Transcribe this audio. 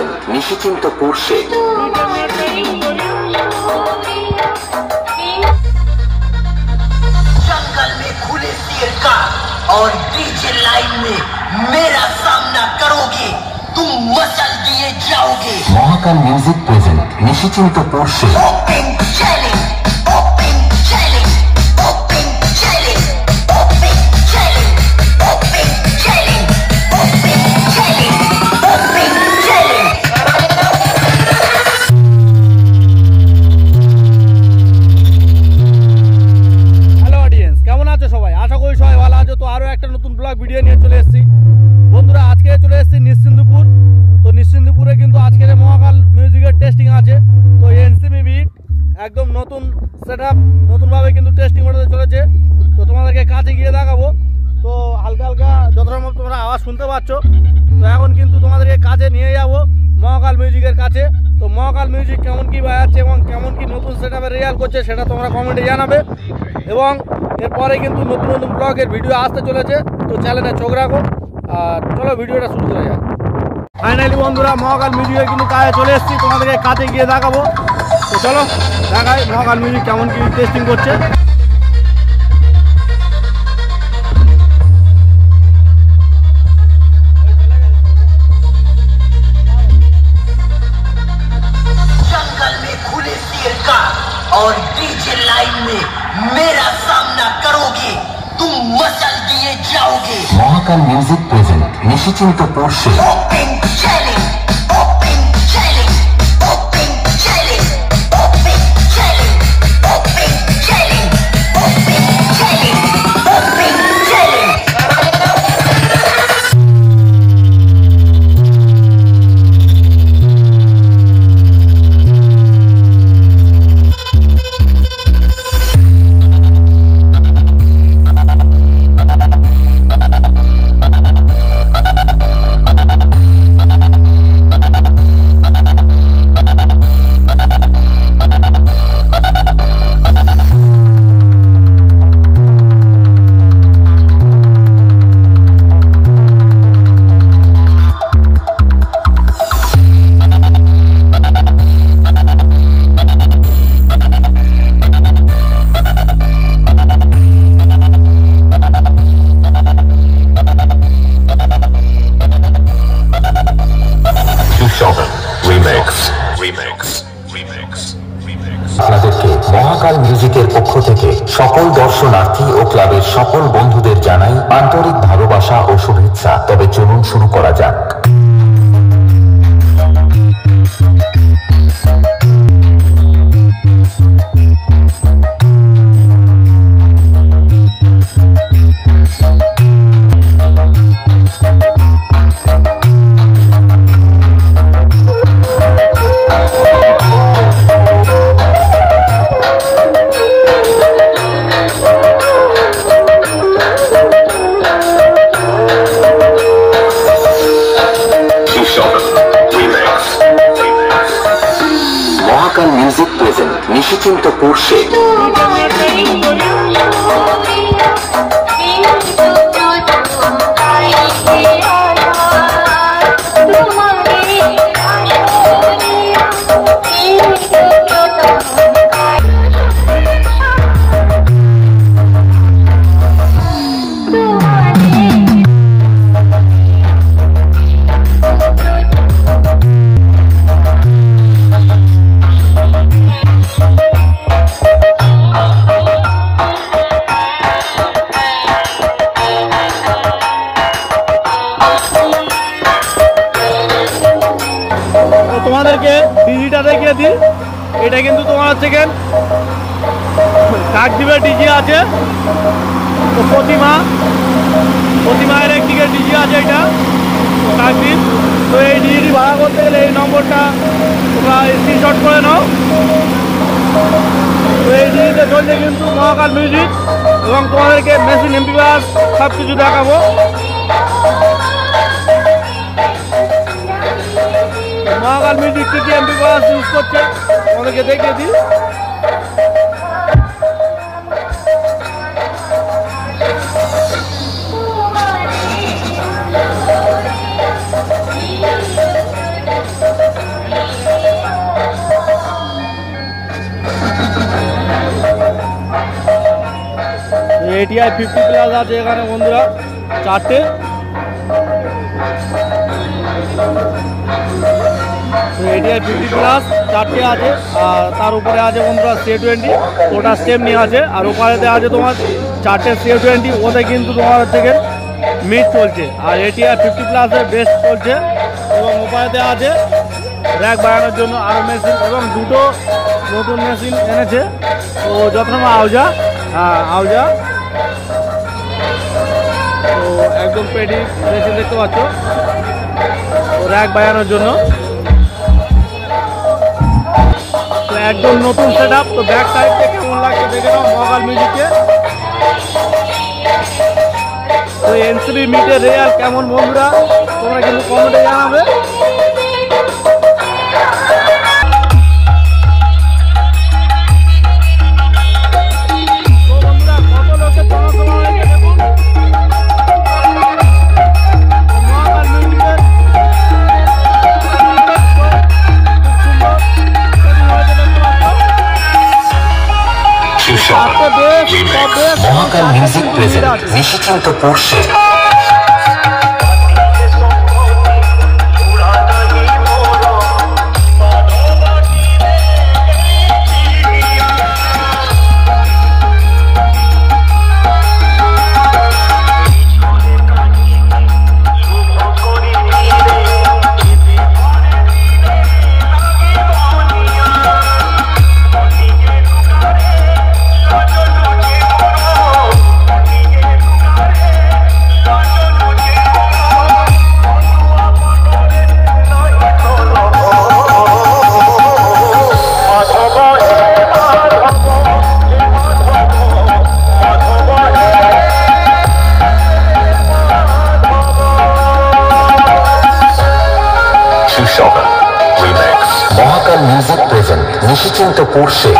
Present নিশিচিন্ত পুরুষে जंगल में खुले शेर का और डीजे लाइन में मेरा सामना करोगे, तुम मचल दिए जाओगे। महाकाल म्यूजिक प्रेजेंट निशिचिন্ত পুরুষে open challenge, open challenge, open challenge, open challenge, open challenge, open challenge, open challenge. Hello audience, কেমন আছো সবাই? আশা করি সবাই ভালো আছো। তো আরও একটা নতুন ব্লগ ভিডিও নিয়ে চলে এসেছি বন্ধুরা। আজকে চলে এসেছি নিশ্চিন্তপুর। তো নিশ্চিন্তপুরে কিন্তু আজকের মহাকাল মিউজিকের টেস্টিং আছে। তো এনসিবি বিট একদম নতুন সেট আপ, নতুনভাবে কিন্তু টেস্টিং হতে চলেছে। তো তোমাদেরকে কাছে গিয়ে দেখাবো। তো হালকা হালকা যতটা সম্ভব তোমরা আওয়াজ শুনতে পাচ্ছ। তো এখন কিন্তু তোমাদেরকে কাছে নিয়ে যাবো মহাকাল মিউজিকের কাছে। তো মহাকাল মিউজিক কেমন কী বাজাচ্ছে এবং কেমন কী নতুন সেট আপে রেজাল্ট করছে সেটা তোমরা কমেন্টে জানাবে। এবং এরপরে কিন্তু নতুন নতুন ব্লগের ভিডিও আসতে চলেছে। তো চ্যানেলে চোখ রাখো আর চলো ভিডিওটা শুরু করা যাক। ফাইনালি বন্ধুরা মহাকাল মিউজিকে কিন্তু কাজে চলে এসেছি, তোমাদেরকে কাছে গিয়ে দেখাবো। তো চলো দেখাই মহাকাল মিউজিক কেমন কী টেস্টিং করছে। जंगल में खुले शेर का और डीजे लाइन में मेरा सामना करोगे, तुम मचल दिए जाओगे। महाकाल म्यूजिक प्रेजेंट निशिचिন্ত পুরুষে open challenge, open challenge, open challenge, open challenge, open challenge, open challenge, open challenge. আপনাদেরকে মহাকাল মিউজিকের পক্ষ থেকে সকল দর্শনার্থী ও ক্লাবের সকল বন্ধুদের জানাই আন্তরিক ভালোবাসা ও শুভেচ্ছা। তবে চলুন শুরু করা যাক। মহাকাল মিউজিক প্রেজেন্ট নিশিচিন্ত পুরুষে তোমাদেরকে ডিজিটা দেখিয়ে দিই। এটা কিন্তু তোমার সেকেন্ড কাকদ্বীপের ডিজি আছে। তো প্রতিমায়ের একদিকে ডিজি আছে, এটা কাকদ্বীপ। তো এই ডিজিটি ভাড়া করতে গেলে এই নম্বরটা তোমরা স্ক্রিনশট করে নাও। তো এই ডিজিতে চলছে কিন্তু মহাকাল মিউজিক এবং তোমাদেরকে মেশিন এমপিআর সব কিছু দেখাবো। মহাকাল মিউজিক কি এমপিআর ইউজ করছে তোমাদেরকে দেখিয়ে দিই। ATI 50 প্লাস আছে এখানে বন্ধুরা, 4টে। তো ATI 50 প্লাস 4টে আছে, আর তার উপরে আছে বন্ধুরা C20, ওটা স্টেপ নিয়ে আছে। আর ওপারেতে আছে তোমার 4টে C20, ওতে কিন্তু তোমার হচ্ছে মিড চলছে। আর ATI 50 প্লাসের বেস্ট চলছে। এবং ওপারেতে আছে র্যাক বাড়ানোর জন্য আরও মেশিন, এবং দুটো নতুন মেশিন এনেছে। তো যত্নমা আউজা, হ্যাঁ আউজা, তো একদম পেডি মেশিন দেখতে পাচ্ছ, তো র্যাক বাড়ানোর জন্য। তো একদম নতুন সেট আপ। তো ব্যাক সাইডটা কেমন লাগছে দেখে নাও মহাকাল মিউজিকে। তো NCB মিটের রেয়ার কেমন বন্ধুরা তোমরা কিন্তু কমেন্টে জানাবে। তো বন্ধুরা কত লোকের জনসভা হয়েছে দেখুন মহাকাল মিউজিকের। মহাকাল মিউজিক প্রেজেন্ট নিশিচিন্ত পড়ছে। মহাকাল মিউজিক প্রেজেন্ট নিশিচিন্ত পড়ছে।